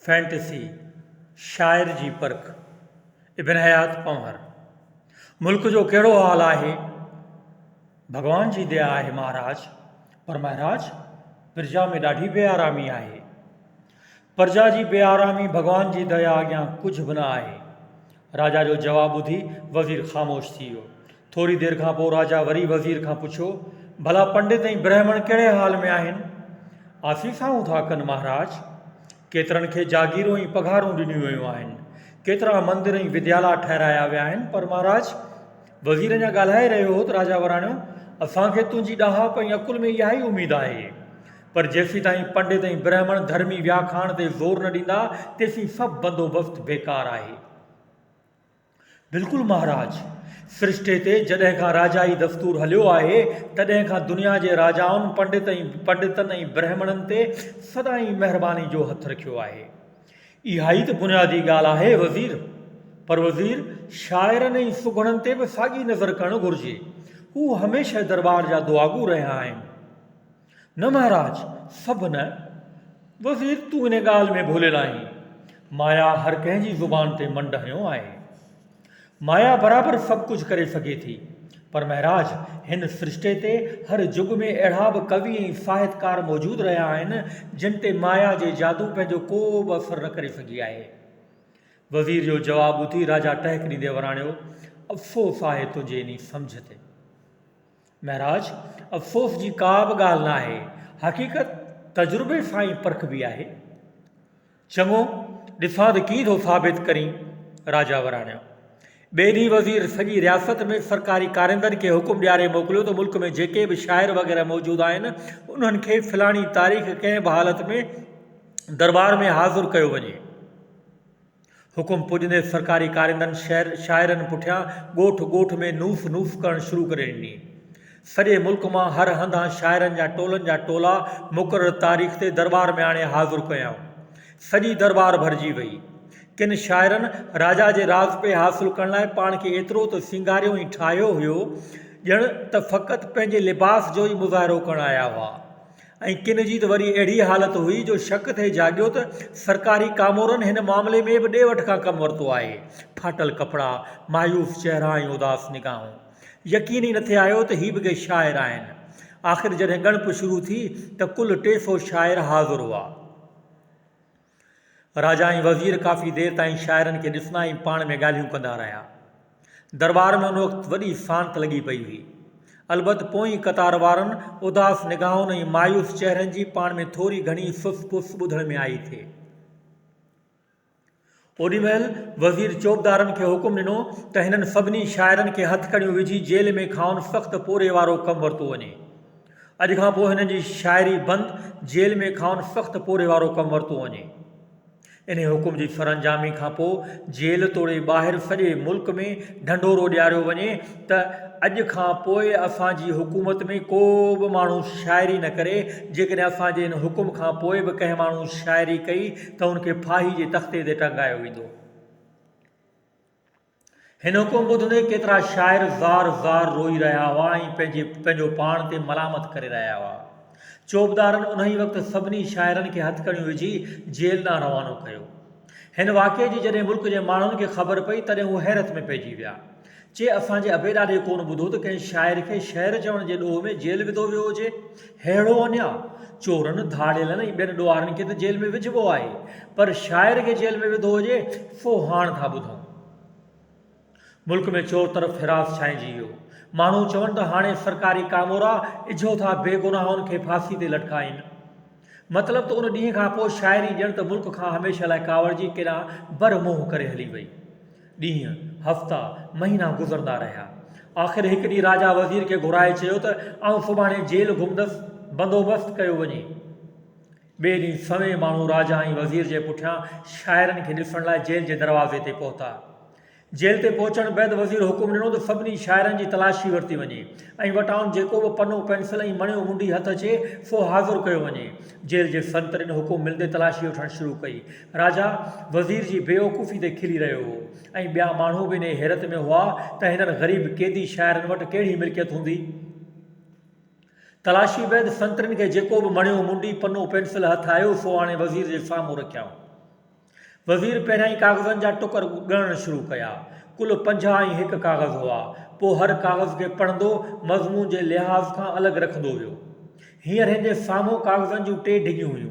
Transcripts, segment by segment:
Fantasy शाइर जी परख इब्न हयात पंवर। मुल्क जो कहिड़ो हाल आहे? भॻवान जी दया आहे महाराज, पर महाराज प्रजा में ॾाढी बेआरामी आहे। प्रजा जी बेआरामी भॻवान जी दया अॻियां कुझु बि न आहे। राजा जो जवाबु ॿुधी वज़ीर ख़ामोश थी वियो। थोरी देरि खां पोइ राजा वरी वज़ीर खां पुछियो, भला पंडित ऐं ब्राह्मण कहिड़े हाल में आहिनि? आसीसाऊं था कनि महाराज। केतिरनि खे जागीरूं ऐं पघारूं ॾिनियूं वियूं आहिनि, केतिरा मंदिर ऐं विद्याला ठाहिराया विया आहिनि। पर महाराज, वज़ीर अञा ॻाल्हाए रहियो हो त राजा वराणियो, असांखे तुंहिंजी ॾाहप ऐं अकुल में इहा ई उमेदु आहे, पर जेसीं ताईं पंडित ऐं ब्राह्मण धर्मी व्याखाण ते ज़ोर न ॾींदा तेसीं सभु बंदोबस्तु बेकार आहे। बिल्कुलु महाराज, सृष्टि ते जॾहिं खां राजाई दस्तूर हलियो आहे तॾहिं खां दुनिया जे राजाउनि पंडितनि ऐं ब्राह्मणनि ते सदाईं महिरबानी जो हथु रखियो आहे। इहा ई त बुनियादी ॻाल्हि आहे वज़ीर। पर वज़ीर, शाइरनि ऐं सुगड़नि ते बि साॻी नज़र करणु घुरिजे। हू हमेशह दरबार जा दुआगू रहिया आहिनि। न महाराज, सभु न। वज़ीर, तूं इन ॻाल्हि में भुलियल आहीं। माया हर कंहिंजी ज़ुबान ते मंड हयो आहे। माया बराबरि सभु कुझु करे सघे थी, पर महाराज, हिन सृष्टि ते हर युग में अहिड़ा बि कवि ऐं साहित्यकार मौजूदु रहिया आहिनि जिन ते माया जे जादू पंहिंजो को बि असरु न करे सघी आहे। वज़ीर जो जवाबु ॿुधी राजा टहिक ॾींदे वराणियो, अफ़सोस आहे तुंहिंजे इन सम्झ ते। महाराज, अफ़सोस जी का बि ॻाल्हि न आहे। हक़ीक़त तजुर्बे सां ई परखबी आहे। चङो, ॾिसां त कीअं थो साबित करीं, राजा वराणियो। ॿिए ॾींहुं वज़ीर सॼी रियासत में सरकारी कारिंदनि खे हुकुम ॾियारे मोकिलियो त मुल्क में जेके बि शाइर वग़ैरह मौजूदु आहिनि उन्हनि खे फलाणी तारीख़ कंहिं बि हालत में दरबार में हाज़ुरु कयो वञे। हुकुम पुॼंदे सरकारी कारिंदनि शाइरनि पुठियां ॻोठ ॻोठ में नूस नूस करणु शुरू करे ॾिनी। सॼे मुल्क मां हर हंधा शाइरनि जा टोला मुक़ररु तारीख़ ते दरबार में आणे हाज़ुरु कयाऊं। सॼी दरबार भरिजी वई। किन शाइरनि राजा जे राज़ पे हासिलु करण लाइ पाण खे एतिरो त सिंगारियो ऐं ठाहियो हुयो ॼण त फ़क़ति पंहिंजे लिबास जो ई मुज़ाहिरो करणु आया हुआ। ऐं किन जी त वरी अहिड़ी हालत हुई जो शक थिए जाॻियो त सरकारी कामोरनि हिन मामले में बि ॾे वठि खां कमु वरितो आहे। फाटल कपिड़ा, मायूस चहिरा ऐं उदास निगाहूं। यकीन ई न थे आयो त हीअ बि के शाइर आहिनि। आख़िर जॾहिं ॻणप शुरू थी त कुल 300 शाइर हाज़ुर हुआ। राजा ऐं वज़ीर काफ़ी देरि ताईं शाइरनि खे ॾिसंदा ऐं पाण में ॻाल्हियूं कंदा रहिया। दरबार में उन वक़्तु वॾी सांत लॻी पई हुई। अलबत पोइ कतार वारनि उदास निगाहुनि ऐं मायूस चहिरनि जी पाण में थोरी घणी फुस फुस ॿुधण में आई थिए। ओॾीमहिल वज़ीर चौबदारनि खे हुकुम ॾिनो त हिननि सभिनी शाइरनि खे हथकड़ियूं विझी जेल में खाउन सख़्तु पोरे वारो कमु वरितो वञे। अॼु खां पोइ हिननि जी शाइरी बंदि, जेल में खाउन सख़्तु पोरे वारो कमु वरितो वञे। इन हुकुम जी सरअंजामी खां पोइ जेल तोड़े ॿाहिरि सॼे मुल्क में ढंढोरो ॾियारियो वञे त अॼु खां पोइ असांजी हुकूमत में को बि माण्हू शाइरी न करे। जेकॾहिं असांजे इन हुकुम खां पोइ बि कंहिं माण्हू शाइरी कई त उनखे फाही जे तख़्ते ते टंगायो वेंदो। हिन हुकुम ॿुधंदे केतिरा शाइर ज़ार ज़ार रोई रहिया हुआ ऐं पंहिंजो पाण ते मलामत करे रहिया हुआ। चौबदारनि उन ई वक़्तु सभिनी शाइरनि खे हथकड़ियूं विझी जेल ॾांहुं रवानो कयो। हिन वाक़े जी जॾहिं मुल्क जे माण्हुनि खे ख़बर पई तॾहिं हू हैरत में पइजी विया। चए, असांजे अबे ॾाॾे कोन ॿुधो त कंहिं शाइर खे शहर चवण जे ॾोह में जेल विधो वियो हुजे। अहिड़ो अन्या! चोरनि, धाड़ेलनि ऐं ॿियनि ॾोहारनि खे त जेल में विझिबो आहे, पर शाइर खे जेल में विधो हुजे, सो हाण था ॿुधूं। मुल्क में चोर तरफ़ हिरास छाइजी वियो। माण्हू चवनि त हाणे सरकारी कामोरा इझो था बेगुनाहनि खे फांसी ते लटकाइनि। मतिलबु त उन ॾींहं खां पोइ शाइरी ॼण त मुल्क खां हमेशह लाइ कावड़जी केॾां बरमोह करे हली वई। ॾींहं, हफ़्ता, महीना गुज़रंदा रहिया। आख़िर हिकु ॾींहुं राजा वज़ीर खे घुराए चयो त आउं सुभाणे जेल घुमंदुसि, बंदोबस्तु कयो वञे। ॿिए ॾींहुं सवें माण्हू राजा ऐं वज़ीर जे पुठियां शाइरनि खे ॾिसण लाइ जेल जे दरवाज़े ते पहुता। जेल ते पहुचण बैदि वज़ीर हुकुम ॾिनो त सभिनी शाइरनि जी तलाशी वरिती वञे ऐं वटाउनि जेको बि पनो पेंसिल ऐं मणियो मुंडी हथ अचे सो हाज़ुरु कयो वञे। जेल जे संतरिन हुकुम मिलंदे तलाशी वठणु शुरू कई। राजा वज़ीर जी बेवकूफ़ी ते खिली रहियो हो ऐं ॿिया माण्हू बि इन हैरत में हुआ त हिननि ग़रीब क़ैदी शाइरनि वटि कहिड़ी मिल्कियत हूंदी। तलाशी बैदि संतरिन खे जेको बि मणियो मुंडी पनो पेंसिल हथ आयो सो हाणे वज़ीर जे साम्हूं रखियाऊं। वज़ीर पहिरियां ई कागज़नि जा टुकर ॻणणु शुरू कया। कुल 51 कागज़ हुआ। पोइ हर कागज़ खे पढ़ंदो मज़मून जे लिहाज़ खां अलॻि रखंदो वियो। हींअर हिन जे साम्हूं कागज़नि जूं 3 डिॻियूं हुयूं।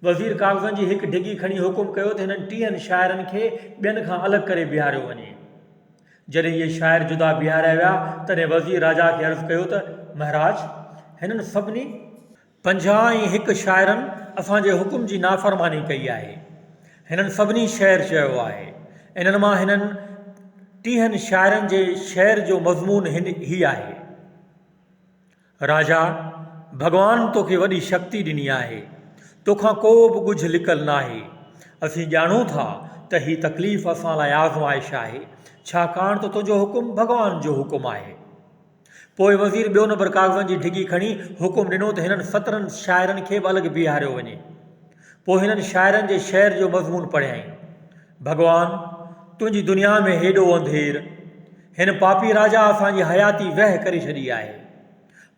वज़ीर कागज़नि जी हिकु डिॻी खणी हुकुम कयो त हिननि 30 शाइरनि खे ॿियनि खां अलॻि करे बीहारियो वञे। जॾहिं इहे शाइर जुदा बीहारिया विया तॾहिं वज़ीर राजा खे अर्ज़ु कयो त महाराज, हिननि सभिनी 51 शाइरनि असांजे हुकुम जी नाफ़रमानी कई आहे। हिननि सभिनी शेर चयो आहे। इन्हनि मां हिननि 30 शाइरनि जे शेर जो मज़मून ही आहे। राजा, भॻवान तोखे वॾी शक्ति ॾिनी आहे। तोखां को बि ॻुझ लिकल नाहे। असीं ॼाणूं था त ही तकलीफ़ असां लाइ आज़माइश आहे, छाकाणि त तुंहिंजो हुकुम भॻवान जो हुकुम आहे। पोइ वज़ीर ॿियो नंबर कागज़नि जी डिॻी खणी हुकुम ॾिनो त हिननि 17 शाइरनि खे बि अलॻि बीहारियो वञे। पोइ हिननि शाइरनि जे शेर जो मज़मून पढ़ियईं। भॻवान, तुंहिंजी दुनिया में हेॾो अंधेर, हिन पापी राजा असांजी हयाती वह करे छॾी आहे।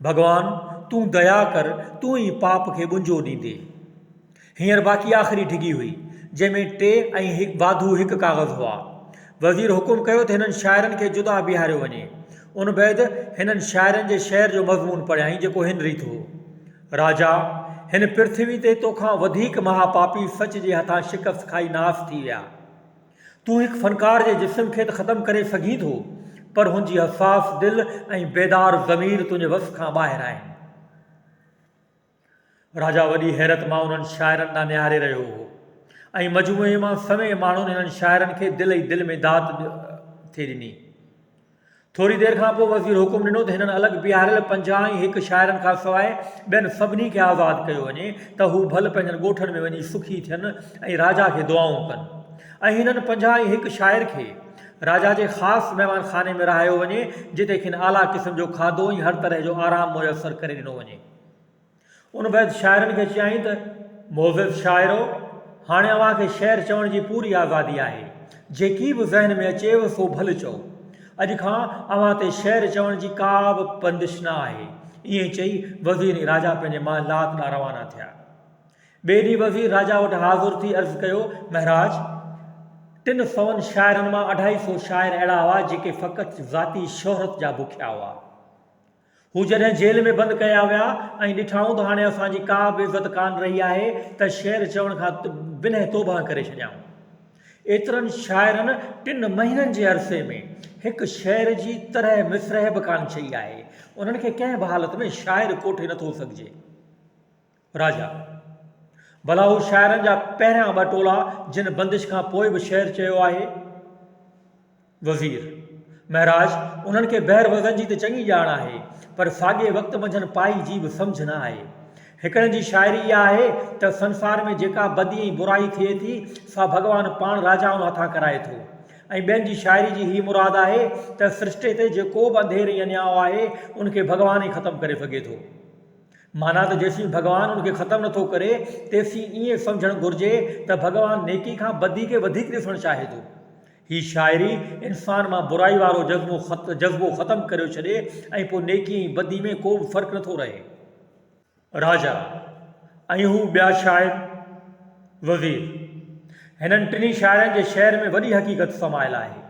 भॻवान, तूं दया कर, तूं ई पाप खे ॿुंजो ॾींदे। हींअर बाक़ी आख़िरी डिॻी हुई, जंहिंमें 3 ऐं वाधू 1 कागज़ हुआ। वज़ीर हुकुम कयो त हिननि शाइरनि खे जुदा बीहारियो वञे। उन बैदि हिननि शाइरनि जे शेर जो मज़मून पढ़ियईं, जेको हिन रीति हो। राजा, हिन पृथ्वी ते तोखां वधीक महापापी सच जे हथां शिकस्त खाई नास थी विया। तूं हिकु फ़नकार जे जिस्म खे त ख़तमु करे सघीं थो, पर हुनजी हसास दिलि ऐं बेदार ज़मीर तुंहिंजे वस खां ॿाहिरि आहिनि। राजा वॾी हैरत मां उन्हनि शाइरनि ॾांहुं निहारे रहियो हो ऐं मजमूए मां सवें माण्हुनि हिननि शाइरनि खे दिलि ई दिलि में दात थिए ॾिनी। थोरी देरि खां पोइ वज़ीर हुकुम ॾिनो त हिननि अलॻि बीहारियल 51 शाइरनि खां सवाइ ॿियनि सभिनी खे आज़ादु कयो वञे त हू भल पंहिंजनि ॻोठनि में वञी सुखी थियनि ऐं राजा खे दुआऊं कनि। ऐं हिननि 51 शाइर खे राजा जे ख़ासि महिमान खाने में रहायो वञे, जिते खेनि आला क़िस्म जो खाधो ऐं हर तरह जो आराम मुयसरु करे ॾिनो वञे। उन बैदि शाइरनि खे चयाईं त मोज़िज़ शाइरो, हाणे अव्हांखे शेर चवण जी पूरी आज़ादी आहे। जेकी बि ज़हन में अचेव सो भले चओ। अॼु खां अव्हां ते शेर चवण जी का बि बंदिश न आहे। ईअं चई वज़ीर ऐं राजा पंहिंजे महलात ॾांहुं रवाना थिया। ॿिए ॾींहुं वज़ीर राजा वटि हाज़ुर थी अर्ज़ु कयो, महाराज, 300 शाइरनि मां 250 शाइर अहिड़ा हुआ जेके फ़क़ति ज़ाती शोहरत जा बुखिया हुआ। हू जॾहिं जेल में बंदि कया विया ऐं ॾिठाऊं त हाणे असांजी का बि इज़त कान रही आहे त शेर चवण खां बिना तौबा करे छॾियाऊं। एतिरनि शाइरनि 3 महीननि जे अरसे में हिकु शेर जी तरह मिसरह बि कान चई आहे। उन्हनि खे कंहिं बि हालत में शाइर कोठे नथो सघिजे। राजा, भला हू शाइरनि जा पहिरियां 2 टोला जिन बंदिश खां पोइ बि शेर चयो आहे? वज़ीर, महाराज, उन्हनि खे बहर वज़न जी त चङी ॼाण आहे, पर साॻिए वक़्तु मंझंदि पाई जी बि सम्झ न आहे। हिकिड़े जी शाइरी इहा आहे त संसार में जेका बदी ऐं बुराई थिए थी सा भॻवानु पाण राजाउनि हथां कराए थो। ऐं ॿियनि जी शाइरी जी ही मुराद आहे त सृष्टि ते जेको बि अंधेर ऐं अन्याउ आहे उनखे भॻवानु ई ख़तमु करे सघे थो। माना त जेसीं भॻवानु उनखे ख़तमु नथो करे तेसीं ईअं सम्झणु घुरिजे त भॻवानु नेकी खां बदी खे वधीक ॾिसणु चाहे थो। ही शाइरी इंसान मां बुराई वारो जज़्बो ख़तमु करे छॾे ऐं पोइ नेकी ऐं बदी में को बि फ़र्क़ु नथो रहे। राजा, ऐं हू ॿिया शाइर? वज़ीर, हिननि 3 शाइरनि जे शेर में वॾी हक़ीक़त समायल आहे।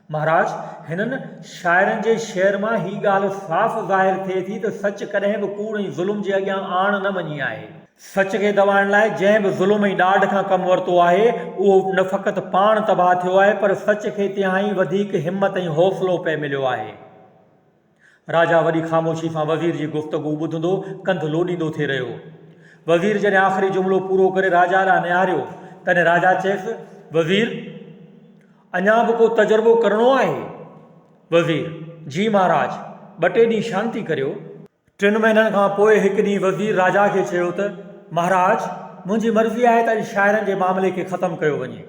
महाराज, हिननि शाइरनि जे शेर मां ही ॻाल्हि साफ़ ज़ाहिर थिए थी त सच कॾहिं बि कूड़ ऐं ज़ुल्म जे अॻियां आण न मञी आहे। सच खे दॿाइण लाइ जंहिं बि ज़ुल्म ऐं ॾाढ खां कमु वरितो आहे उहो न फ़क़ति पाण तबाह थियो आहे, पर सच खे तिहाई वधीक हिमत ऐं हौसलो पिए मिलियो आहे। राजा वॾी ख़ामोशी सां वज़ीर जी गुफ़्तगू ॿुधंदो कंधु लोॾींदो थी रहियो। वज़ीर जॾहिं आख़िरी जुमिलो पूरो करे राजा ॾांहुं निहारियो तॾहिं राजा चयसि, वज़ीर, अञा बि को तजुर्बो करिणो आहे? वज़ीर, जी महाराज, 2-3 ॾींहं शांती करियो। 3 महीननि खां पोइ हिकु ॾींहुं वज़ीर राजा खे चयो त महाराज, मुंहिंजी मर्ज़ी आहे त अॼु शाइरनि जे मामले खे ख़तमु कयो वञे।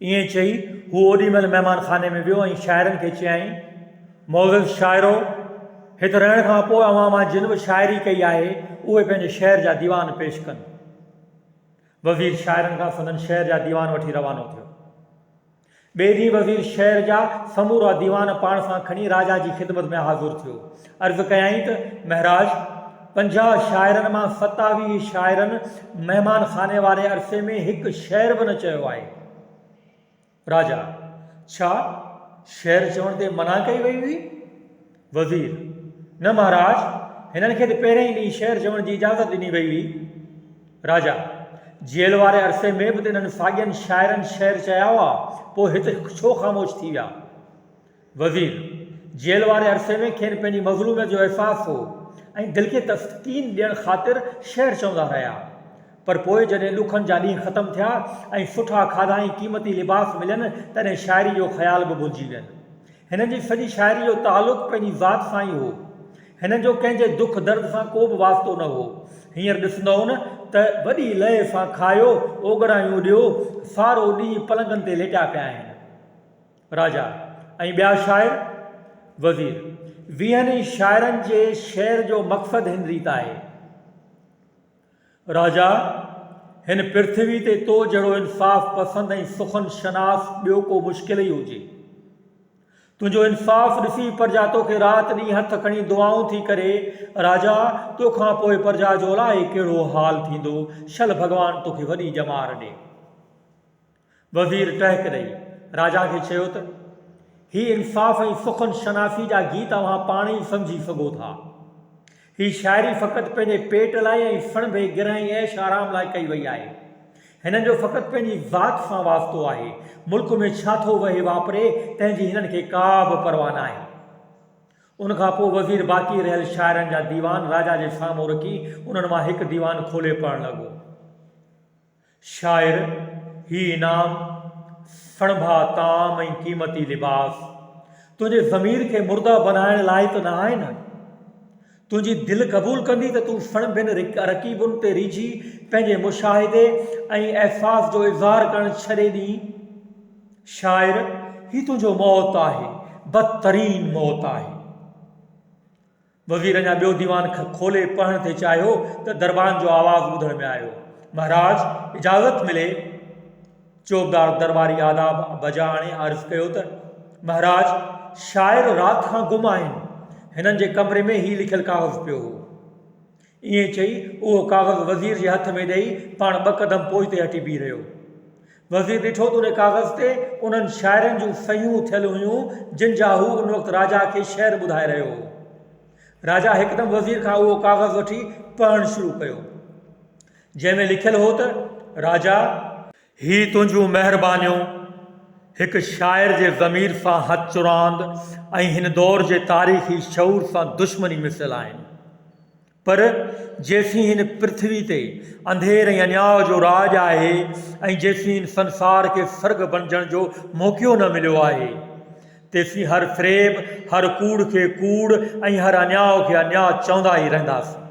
ईअं चई हू ओॾीमहिल महिमान खाने में वियो ऐं शाइरनि खे चयाईं, मोज़िज़ शाइरो, हिते रहण खां पोइ अव्हां मां जिन बि शाइरी कई आहे उहे पंहिंजे शहर जा दीवान पेश कनि। वज़ीर शाइरनि खां संदनि शहर जा दीवान वठी रवानो थियो। ॿिए ॾींहुं वज़ीर शहर जा समूरा दीवान पाण सां खणी राजा जी ख़िदमत में हाज़ुर थियो। अर्ज़ु कयाईं त महाराज, 50 शाइरनि मां 27 शाइरनि महिमान खाने वारे अरसे में हिकु शेर बि न चयो आहे। राजा: छा शेर चवण ते मना कई वई हुई? वज़ीर: न महाराज, हिननि खे त पहिरें ई ॾींहुं शेर चवण जी इजाज़त ॾिनी वई हुई। राजा: जेल वारे अरसे में बि त हिननि साॻियनि शाइरनि शेर चया हुआ, पोइ हिते छो ख़ामोश थी विया? वज़ीर: जेल वारे अरसे में खेनि पंहिंजी मज़लूमियत जो अहसासु हो ऐं दिलि खे तस्कीन ॾियण ख़ातिर शेर चवंदा रहिया, पर पोइ जॾहिं ॾुखनि जा ॾींहं ख़तमु थिया ऐं सुठा खाधा ऐं क़ीमती लिबास मिलनि, तॾहिं शाइरी जो ख़्याल बि भुलिजी वियनि। हिननि जी सॼी शाइरी जो तालुक़ु पंहिंजी ज़ात सां ई हो। हिननि जो कंहिंजे दुख दर्द सां को बि वास्तो न हो। हींअर ॾिसंदो न त वॾी लय सां खायो, ओगरायूं ॾियो, सारो ॾींहुं पलंगनि ते लेटिया पिया आहिनि। राजा: ऐं ॿिया शाइर? वज़ीर: 20 शाइरनि जे शेर जो मक़सदु हिन रीत आहे। राजा: हिन पृथ्वी ते तो जहिड़ो इंसाफ़ पसंदि ऐं सुखन शनास ॿियो को मुश्किल ई हुजे। तुंहिंजो इंसाफ़ ॾिसी प्रजा तोखे राति ॾींहुं हथ खणी दुआऊं थी करे, राजा तोखां पोइ प्रजा जो अलाए कहिड़ो हाल थींदो, शल भॻवान तोखे वॾी ॼमार ॾे। वज़ीर टहिक ॾेई राजा खे चयो त ही इंसाफ़ ऐं सुखन शनासी जा गीत तव्हां पाण ई सम्झी सघो था। ही शाइरी फ़क़ति पंहिंजे पेट लाइ ऐं सणभे गिरह ऐश आराम लाइ कई वई आहे। हिननि जो फ़क़ति पंहिंजी ज़ात सां वास्तो आहे। मुल्क में छा थो वहे वापरे, तंहिंजी हिननि खे का बि परवाह न आहे। उनखां पोइ वज़ीर बाक़ी रहियल शाइरनि जा दीवान राजा जे साम्हूं रखी उन्हनि मां हिकु दीवान खोले पढ़णु लॻो। शाइर: ही इनाम सणभा ताम ऐं क़ीमती लिबास तुंहिंजे ज़मीर खे मुर्दा बनाइण लाइ त न आहे न। तुंहिंजी दिलि क़बूल कंदी त तूं सणभिन रकीबुनि ते रीझी पंहिंजे मुशाहिदे ऐं अहसास जो इज़हार करणु छॾे ॾीं। शाइर: ही तुंहिंजो मौत आहे, बदतरीन मौत आहे। वज़ीर अञा ॿियो दीवान खोले पढ़ण ते चाहियो त दरबान जो आवाज़ु ॿुधण में आयो। महाराज, इजाज़त मिले। चौबदार दरबारी आदाब बजा आणे अर्ज़ु कयो त महाराज, शाइर राति खां गुम आहिनि। हिननि जे कमरे में ही लिखियलु काग़ज़ पियो हो। ईअं चई उहो काग़ज़ वज़ीर जे हथ में ॾेई पाण 2 क़दम पोइ ते हटी बीह रहियो। वज़ीर ॾिठो त उन काग़ज़ ते उन्हनि शाइरनि जूं सयूं थियल हुयूं जिन जा हू उन वक़्तु राजा खे शेर ॿुधाए रहियो हो। राजा हिकदमि वज़ीर खां उहो काग़ज़ वठी पढ़णु शुरू कयो, जंहिंमें लिखियलु हो त राजा, ही तुंहिंजूं महिरबानियूं हिकु शाइर जे ज़मीर सां हथ चुरांद ऐं हिन दौर जे तारीख़ी शऊर सां दुश्मनी मिसियल आहिनि। पर जेसीं हिन पृथ्वी ते अंधेर ऐं अन्याय जो राज आहे ऐं जेसीं हिन संसार खे स्वर्ग बणजण जो मौक़ो न मिलियो आहे, तेसीं हर फ़रेब, हर कूड़ खे कूड़ ऐं हर अन्याय खे अन्याय चवंदा ई रहंदासीं।